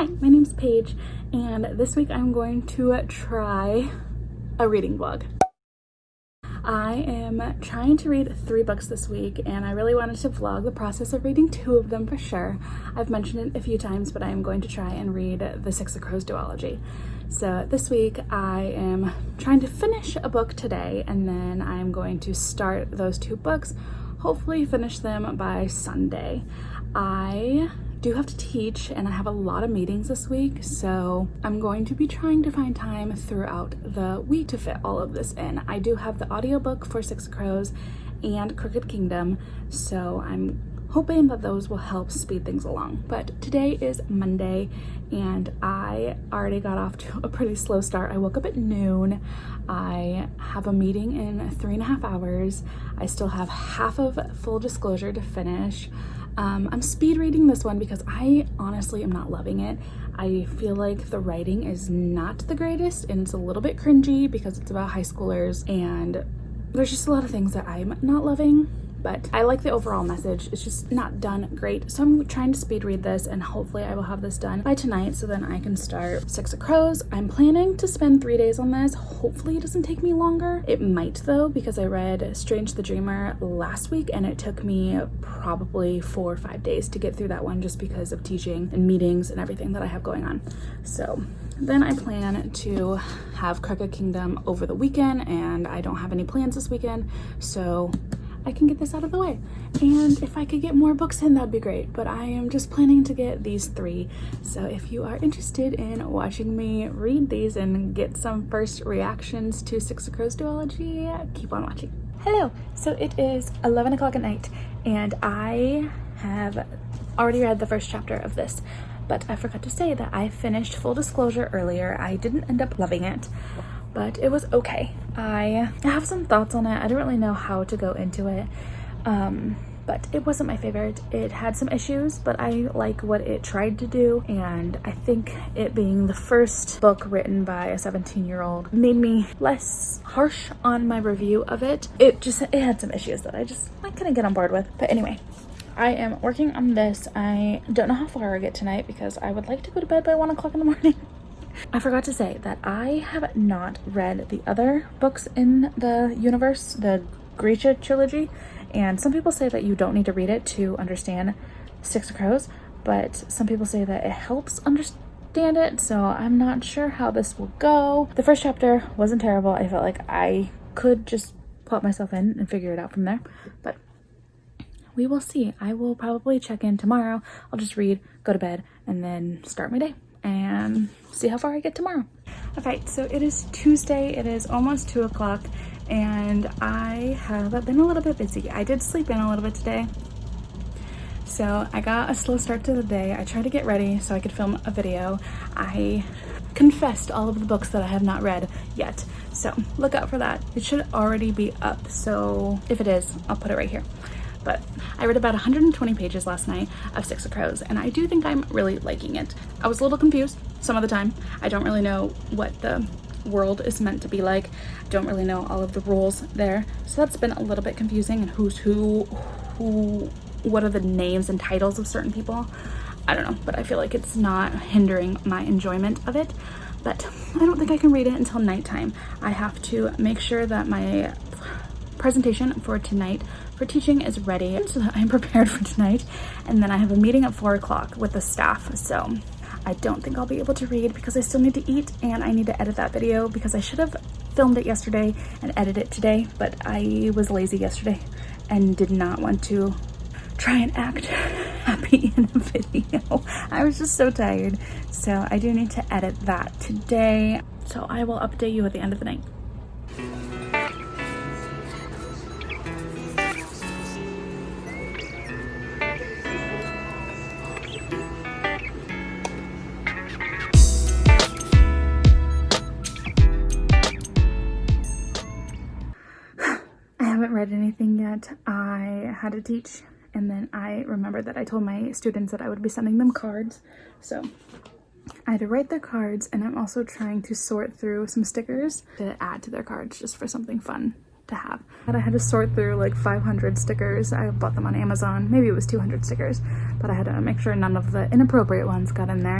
Hi, my name's Paige, and this week I'm going to try a reading vlog. I am trying to read 3 books this week, and I really wanted to vlog the process of reading 2 of them for sure. I've mentioned it a few times, but I am going to try and read the Six of Crows duology. So this week I am trying to finish a book today, and then I'm going to start those 2 books, hopefully finish them by Sunday. I do have to teach and I have a lot of meetings this week, so I'm going to be trying to find time throughout the week to fit all of this in. I do have the audiobook for Six of Crows and Crooked Kingdom, so I'm hoping that those will help speed things along. But today is Monday and I already got off to a pretty slow start. I woke up at noon. I have a meeting in 3.5 hours. I still have half of Full Disclosure to finish. I'm speed reading this one because I honestly am not loving it. I feel like the writing is not the greatest and it's a little bit cringy because it's about high schoolers, and there's just a lot of things that I'm not loving. But I like the overall message. It's just not done great. So I'm trying to speed read this, and hopefully I will have this done by tonight so then I can start Six of Crows. I'm planning to spend 3 days on this. Hopefully it doesn't take me longer. It might though, because I read Strange the Dreamer last week and it took me probably 4 or 5 days to get through that one just because of teaching and meetings and everything that I have going on. So then I plan to have Crooked Kingdom over the weekend, and I don't have any plans this weekend, so I can get this out of the way. And if I could get more books in, that'd be great, but I am just planning to get these 3. So if you are interested in watching me read these and get some first reactions to Six of Crows duology, keep on watching. Hello, so it is 11 o'clock at night and I have already read the first chapter of this, but I forgot to say that I finished Full Disclosure earlier. I didn't end up loving it, but it was okay. I have some thoughts on it. I don't really know how to go into it, but it wasn't my favorite. It had some issues, but I like what it tried to do, and I think it being the first book written by a 17-year-old made me less harsh on my review of it. It had some issues that I couldn't get on board with. But anyway, I am working on this. I don't know how far I get tonight because I would like to go to bed by 1 o'clock in the morning. I forgot to say that I have not read the other books in the universe, the Grisha trilogy, and some people say that you don't need to read it to understand Six of Crows, but some people say that it helps understand it, so I'm not sure how this will go. The first chapter wasn't terrible. I felt like I could just plop myself in and figure it out from there, but we will see. I will probably check in tomorrow. I'll just read, go to bed, and then start my day and see how far I get tomorrow. Okay, so it is Tuesday. It is almost 2 o'clock and I have been a little bit busy. I did sleep in a little bit today, so I got a slow start to the day. I tried to get ready so I could film a video. I confessed all of the books that I have not read yet, so look out for that. It should already be up, so if it is, I'll put it right here. But I read about 120 pages last night of Six of Crows, and I do think I'm really liking it. I was a little confused some of the time. I don't really know what the world is meant to be like. I don't really know all of the rules there. So that's been a little bit confusing, and who's who, what are the names and titles of certain people. I don't know, but I feel like it's not hindering my enjoyment of it. But I don't think I can read it until nighttime. I have to make sure that my presentation for tonight for teaching is ready so that I'm prepared for tonight, and then I have a meeting at 4 o'clock with the staff, so I don't think I'll be able to read because I still need to eat and I need to edit that video because I should have filmed it yesterday and edited it today, but I was lazy yesterday and did not want to try and act happy in a video. I was just so tired, so I do need to edit that today, so I will update you at the end of the night. Read anything yet. I had to teach, and then I remembered that I told my students that I would be sending them cards, so I had to write their cards, and I'm also trying to sort through some stickers to add to their cards just for something fun to have. But I had to sort through like 500 stickers. I bought them on Amazon. Maybe it was 200 stickers, but I had to make sure none of the inappropriate ones got in there.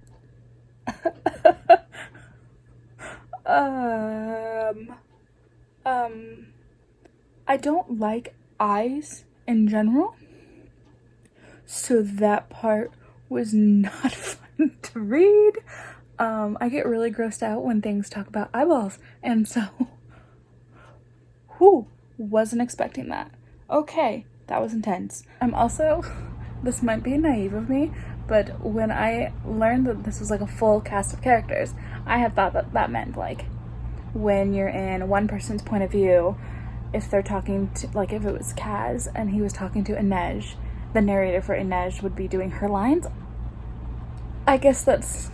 I don't like eyes in general, so that part was not fun to read. I get really grossed out when things talk about eyeballs, and so wasn't expecting that. Okay, that was intense. I'm also, this might be naive of me, but when I learned that this was like a full cast of characters, I had thought that that meant like when you're in one person's point of view, if they're talking to, like if it was Kaz and he was talking to Inej, the narrator for Inej would be doing her lines. I guess that's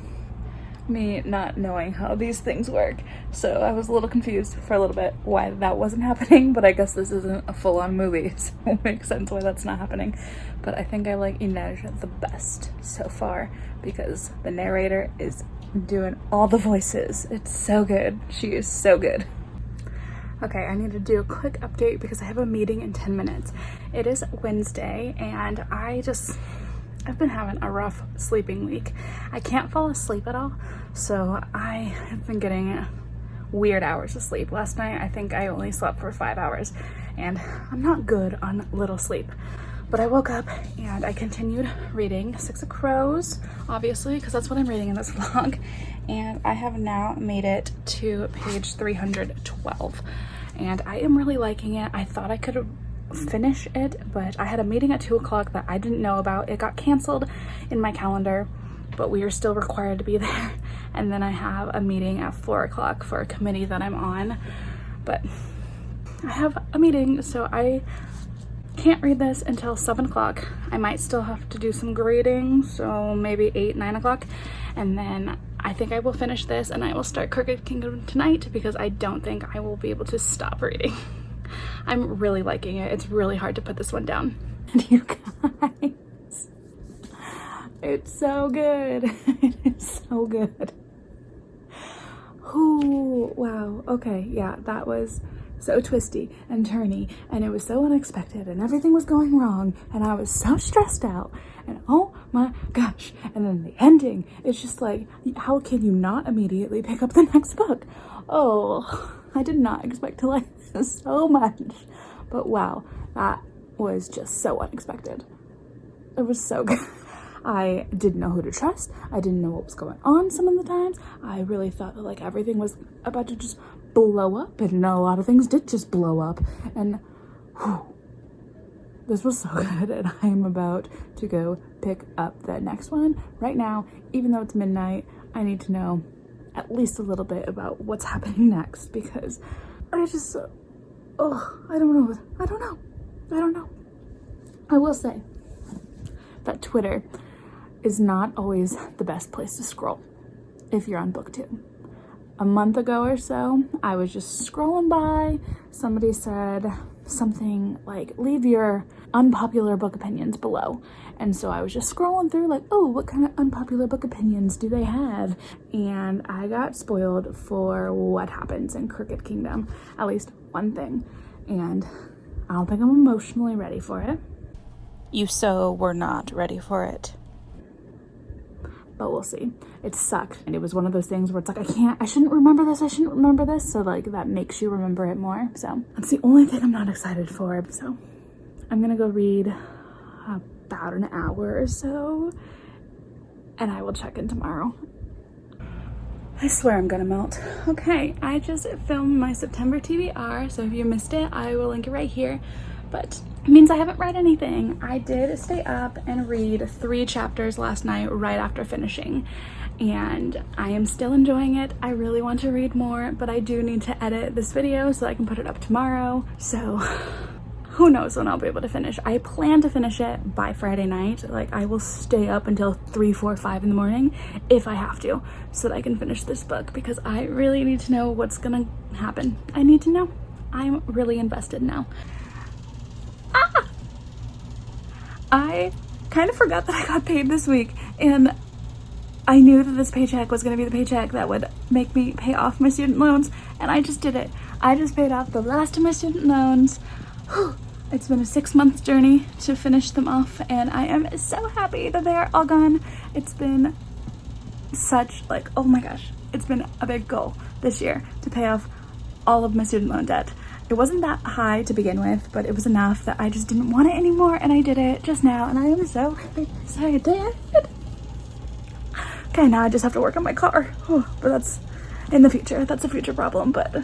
me not knowing how these things work, so I was a little confused for a little bit why that wasn't happening, but I guess this isn't a full-on movie, so it makes sense why that's not happening. But I think I like Inej the best so far because the narrator is doing all the voices. It's so good. She is so good. Okay, I need to do a quick update because I have a meeting in 10 minutes. It is Wednesday and I've been having a rough sleeping week. I can't fall asleep at all, so I have been getting weird hours of sleep. Last night, I think I only slept for 5 hours, and I'm not good on little sleep. But I woke up and I continued reading Six of Crows, obviously, because that's what I'm reading in this vlog. And I have now made it to page 312, and I am really liking it. I thought I could finish it, but I had a meeting at 2 o'clock that I didn't know about. It got canceled in my calendar, but we are still required to be there. And then I have a meeting at 4 o'clock for a committee that I'm on, but I have a meeting, so I can't read this until 7 o'clock. I might still have to do some grading, so maybe 8, 9 o'clock, and then I think I will finish this and I will start Crooked Kingdom tonight because I don't think I will be able to stop reading. I'm really liking it. It's really hard to put this one down. And you guys, it's so good. It is so good. Ooh, wow. Okay, yeah, that was so twisty and turny, and it was so unexpected, and everything was going wrong, and I was so stressed out, and oh my gosh. And then the ending, it's just like, how can you not immediately pick up the next book? Oh, I did not expect to like this so much, but wow, that was just so unexpected. It was so good. I didn't know who to trust. I didn't know what was going on some of the times. I really thought that like everything was about to just blow up, and a lot of things did just blow up, and whew, this was so good. And I am about to go pick up the next one right now. Even though it's midnight, I need to know at least a little bit about what's happening next, because I just, I don't know. I will say that Twitter is not always the best place to scroll if you're on BookTube. A month ago or so, I was just scrolling by. Somebody said something like, leave your unpopular book opinions below. And so I was just scrolling through like, oh, what kind of unpopular book opinions do they have? And I got spoiled for what happens in Crooked Kingdom, at least one thing. And I don't think I'm emotionally ready for it. You so were not ready for it. But we'll see. It sucked. And it was one of those things where it's like, I shouldn't remember this. So like that makes you remember it more. So that's the only thing I'm not excited for. So I'm gonna go read about an hour or so, and I will check in tomorrow. I swear I'm gonna melt. Okay, I just filmed my September TBR, so if you missed it, I will link it right here. But it means I haven't read anything. I did stay up and read 3 chapters last night right after finishing, and I am still enjoying it. I really want to read more, but I do need to edit this video so I can put it up tomorrow. So who knows when I'll be able to finish. I plan to finish it by Friday night. Like, I will stay up until 3, 4, 5 in the morning if I have to, so that I can finish this book, because I really need to know what's gonna happen. I need to know. I'm really invested now. I kind of forgot that I got paid this week, and I knew that this paycheck was going to be the paycheck that would make me pay off my student loans, and I just did it. I just paid off the last of my student loans. It's been a 6-month journey to finish them off, and I am so happy that they are all gone. It's been such, oh my gosh, it's been a big goal this year to pay off all of my student loan debt, It wasn't that high to begin with, but it was enough that I just didn't want it anymore, and I did it just now, and I am so excited. Okay, now I just have to work on my car. Oh, but that's in the future. That's a future problem, but...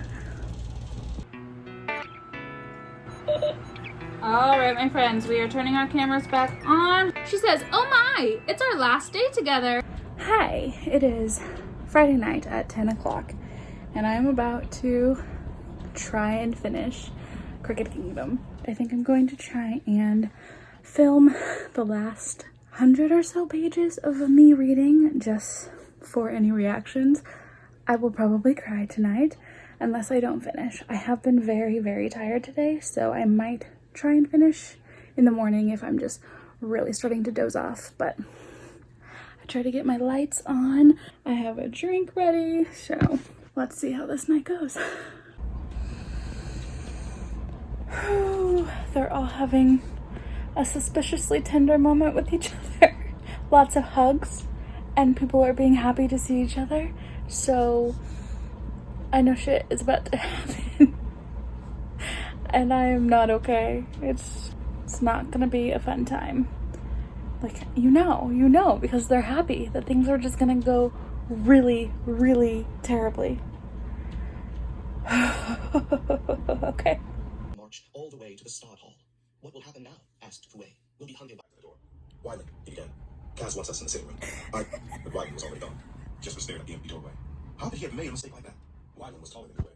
All right, my friends, we are turning our cameras back on. She says, oh my, it's our last day together. Hi, it is Friday night at 10 o'clock, and I'm about to try and finish Cricket Kingdom. I think I'm going to try and film the last 100 or so pages of me reading just for any reactions. I will probably cry tonight unless I don't finish. I have been very, very tired today, so I might try and finish in the morning if I'm just really starting to doze off, but I try to get my lights on. I have a drink ready, so let's see how this night goes. They're all having a suspiciously tender moment with each other. Lots of hugs, and people are being happy to see each other, so I know shit is about to happen. And I am not okay. It's not gonna be a fun time. Like, you know, because they're happy that things are just gonna go really, really terribly. Okay. Marched all the way to the Star Hall. What will happen now? Asked Fue. We'll be hunted by the door. Wyland, he began. Kaz wants us in the sitting room. But Wyland was already gone. Just was staring at the empty doorway. How could he have made a mistake like that? Wyland was taller than Fue.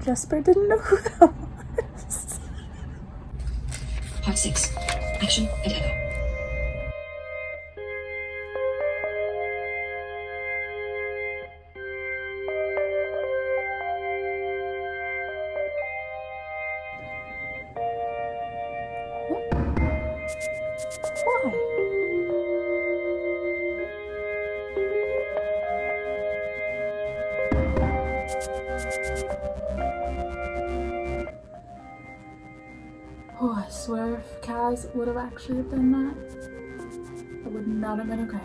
Jasper didn't know who that was. Part 6. Action and echo. Why? Oh, I swear if Kaz would have actually done that, it would not have been okay.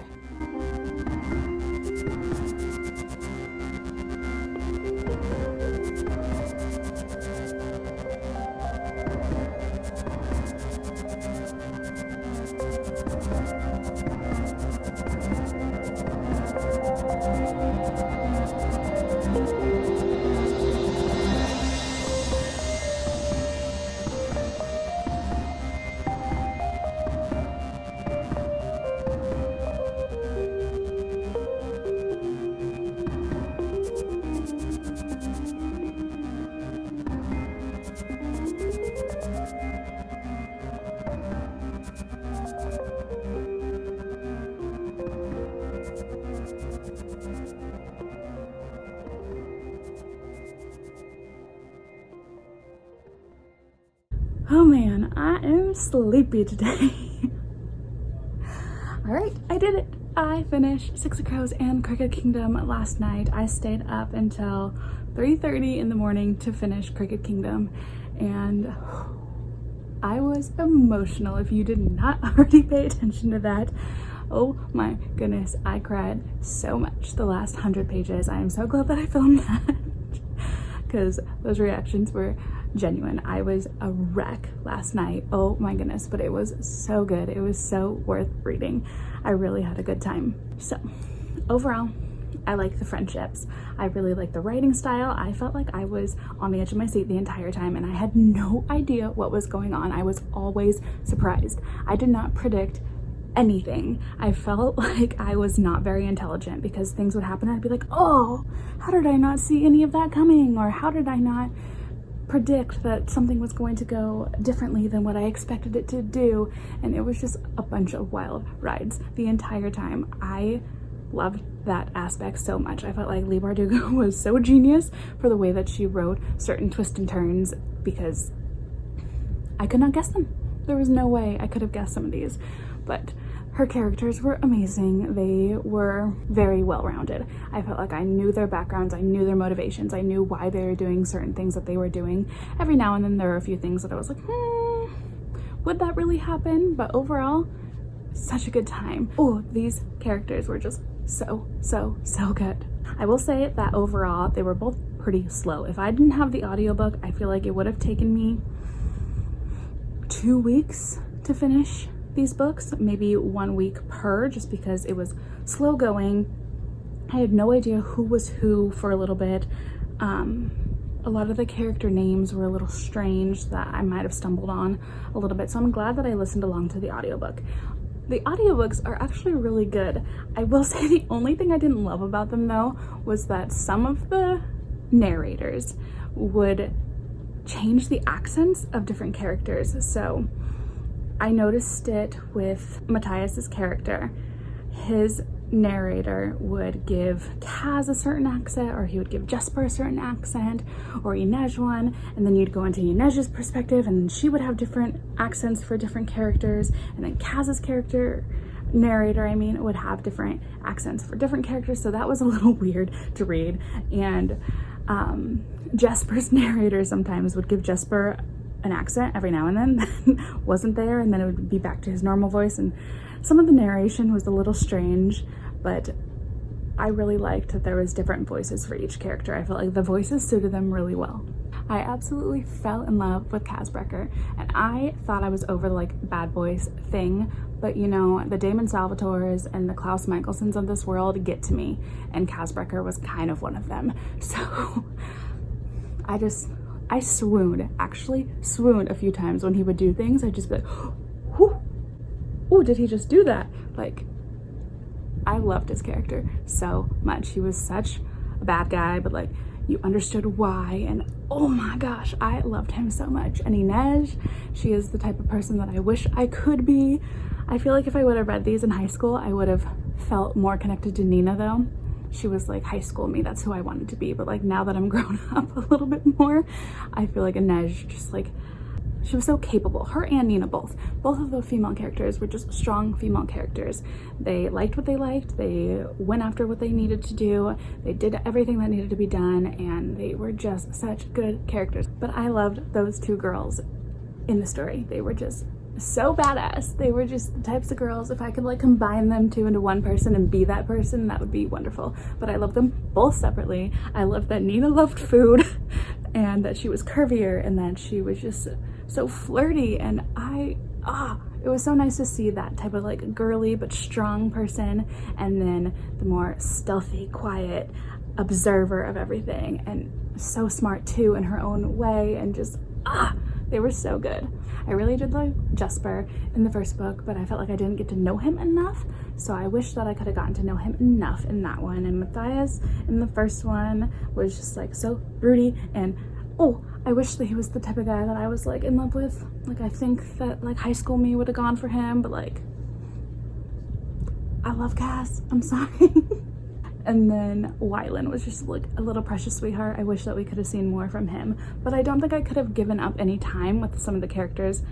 Oh man, I am sleepy today. Alright, I did it. I finished Six of Crows and Cricket Kingdom last night. I stayed up until 3:30 in the morning to finish Cricket Kingdom, and I was emotional. If you did not already pay attention to that, oh my goodness, I cried so much the last 100 pages. I am so glad that I filmed that because those reactions were genuine. I was a wreck last night. Oh my goodness, but it was so good. It was so worth reading. I really had a good time. So overall, I like the friendships. I really like the writing style. I felt like I was on the edge of my seat the entire time and I had no idea what was going on. I was always surprised. I did not predict anything. I felt like I was not very intelligent because things would happen and I'd be like, oh, how did I not see any of that coming? Or how did I not predict that something was going to go differently than what I expected it to do? And it was just a bunch of wild rides the entire time. I loved that aspect so much. I felt like Leigh Bardugo was so genius for the way that she wrote certain twists and turns because I could not guess them. There was no way I could have guessed some of these, but her characters were amazing. They were very well-rounded. I felt like I knew their backgrounds, I knew their motivations, I knew why they were doing certain things that they were doing. Every now and then there were a few things that I was like, would that really happen? But overall, such a good time. Oh, these characters were just so good. I will say that overall, they were both pretty slow. If I didn't have the audiobook, I feel like it would have taken me 2 weeks to finish these books, maybe 1 week per, just because it was slow going. I had no idea who was who for a little bit. A lot of the character names were a little strange that I might have stumbled on a little bit, so I'm glad that I listened along to the audiobook. The audiobooks are actually really good. I will say the only thing I didn't love about them though was that some of the narrators would change the accents of different characters. So I noticed it with Matthias's character. His narrator would give Kaz a certain accent, or he would give Jesper a certain accent, or Inej one, and then you'd go into Inej's perspective and she would have different accents for different characters, and then Kaz's narrator would have different accents for different characters, so that was a little weird to read. And Jesper's narrator sometimes would give Jesper an accent every now and then wasn't there, and then it would be back to his normal voice, and some of the narration was a little strange, but I really liked that there was different voices for each character. I felt like the voices suited them really well. I absolutely fell in love with Kaz Brekker, and I thought I was over the like bad boys thing, but you know, the Damon Salvatores and the Klaus Michelsons of this world get to me, and Kaz Brekker was kind of one of them. So I swooned a few times when he would do things. I'd just be like, whoo, oh, did he just do that? Like, I loved his character so much. He was such a bad guy, but like, you understood why, and oh my gosh, I loved him so much. And Inej, she is the type of person that I wish I could be. I feel like if I would have read these in high school, I would have felt more connected to Nina though. She was like high school me, that's who I wanted to be. But like now that I'm grown up a little bit more, I feel like Inej just like, she was so capable. Her and Nina both of the female characters were just strong female characters. They liked what they liked, they went after what they needed to do, they did everything that needed to be done, and they were just such good characters. But I loved those two girls in the story. They were just so badass. They were just the types of girls, if I could like combine them two into one person and be that person, that would be wonderful. But I love them both separately. I love that Nina loved food and that she was curvier and that she was just so flirty, and it was so nice to see that type of like girly but strong person, and then the more stealthy, quiet observer of everything, and so smart too in her own way, and just they were so good. I really did like Jesper in the first book, but I felt like I didn't get to know him enough, so I wish that I could have gotten to know him enough in that one. And Matthias in the first one was just like so broody, and I wish that he was the type of guy that I was like in love with. Like, I think that like high school me would have gone for him, but like, I love Kaz, I'm sorry. And then Wylan was just like a little precious sweetheart. I wish that we could have seen more from him, but I don't think I could have given up any time with some of the characters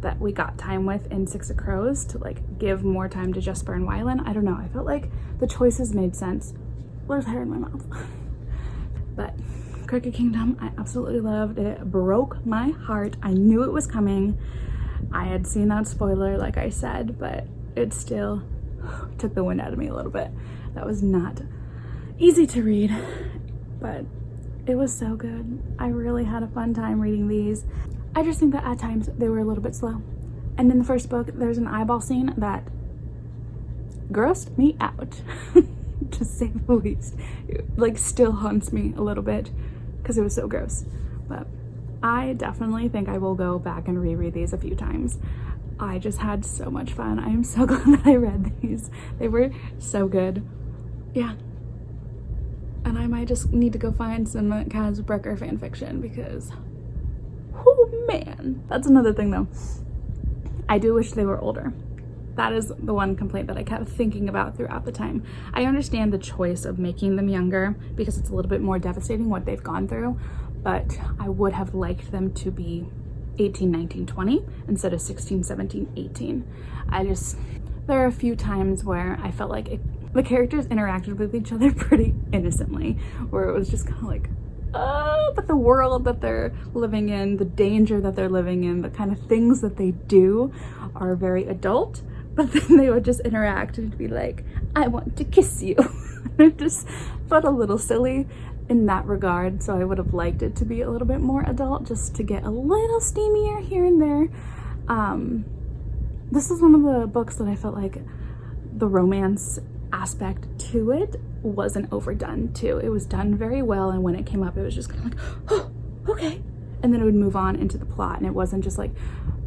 that we got time with in Six of Crows to like give more time to Jesper and Wylan. I don't know, I felt like the choices made sense. There's hair in my mouth. But Crooked Kingdom, I absolutely loved it. It broke my heart. I knew it was coming. I had seen that spoiler, like I said, but it still took the wind out of me a little bit. That was not easy to read, but it was so good. I really had a fun time reading these. I just think that at times they were a little bit slow. And in the first book, there's an eyeball scene that grossed me out, to say the least. It like still haunts me a little bit because it was so gross. But I definitely think I will go back and reread these a few times. I just had so much fun. I am so glad that I read these. They were so good. Yeah. And I might just need to go find some Kaz Brekker fan fiction because, oh man. That's another thing though. I do wish they were older. That is the one complaint that I kept thinking about throughout the time. I understand the choice of making them younger because it's a little bit more devastating what they've gone through, but I would have liked them to be 18, 19, 20 instead of 16, 17, 18. There are a few times where I felt like the characters interacted with each other pretty innocently, where it was just kind of like, but the world that they're living in, the danger that they're living in, the kind of things that they do are very adult, but then they would just interact and be like, I want to kiss you. It just felt a little silly. in that regard, so I would have liked it to be a little bit more adult, just to get a little steamier here and there. This is one of the books that I felt like the romance aspect to it wasn't overdone too. It was done very well, and when it came up, it was just kind of like, oh, okay. And then it would move on into the plot, and it wasn't just like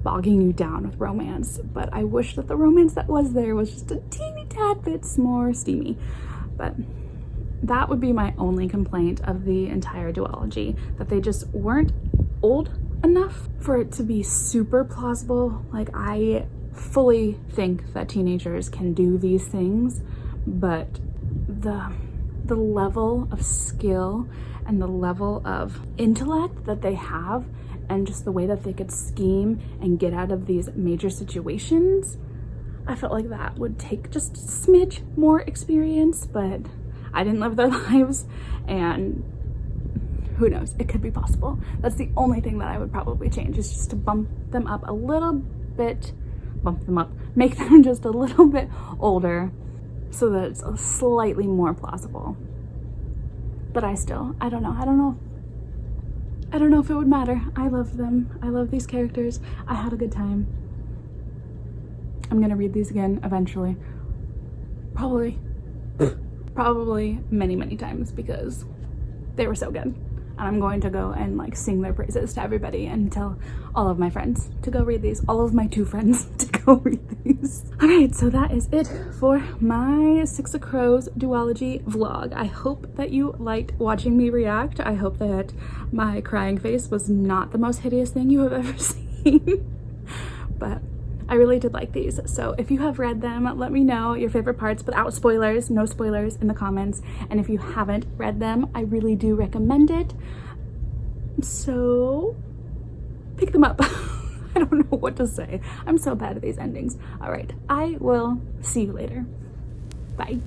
bogging you down with romance. But I wish that the romance that was there was just a teeny tad bit more steamy. But that would be my only complaint of the entire duology, that they just weren't old enough for it to be super plausible. Like, I fully think that teenagers can do these things, but the level of skill and the level of intellect that they have, and just the way that they could scheme and get out of these major situations, I felt like that would take just a smidge more experience. But I didn't live their lives, and who knows, it could be possible. That's the only thing that I would probably change, is just to bump them up a little bit, make them just a little bit older, so that it's slightly more plausible. But I don't know if it would matter. I love them. I love these characters. I had a good time. I'm gonna read these again eventually. Probably many times, because they were so good. And I'm going to go and like sing their praises to everybody and tell all of my friends to go read these, all of my 2 friends to go read these. All right, so that is it for my Six of Crows duology vlog. I hope that you liked watching me react. I hope that my crying face was not the most hideous thing you have ever seen. But I really did like these. So if you have read them, let me know your favorite parts without spoilers, no spoilers in the comments. And if you haven't read them, I really do recommend it. So pick them up. I don't know what to say. I'm so bad at these endings. All right, I will see you later. Bye.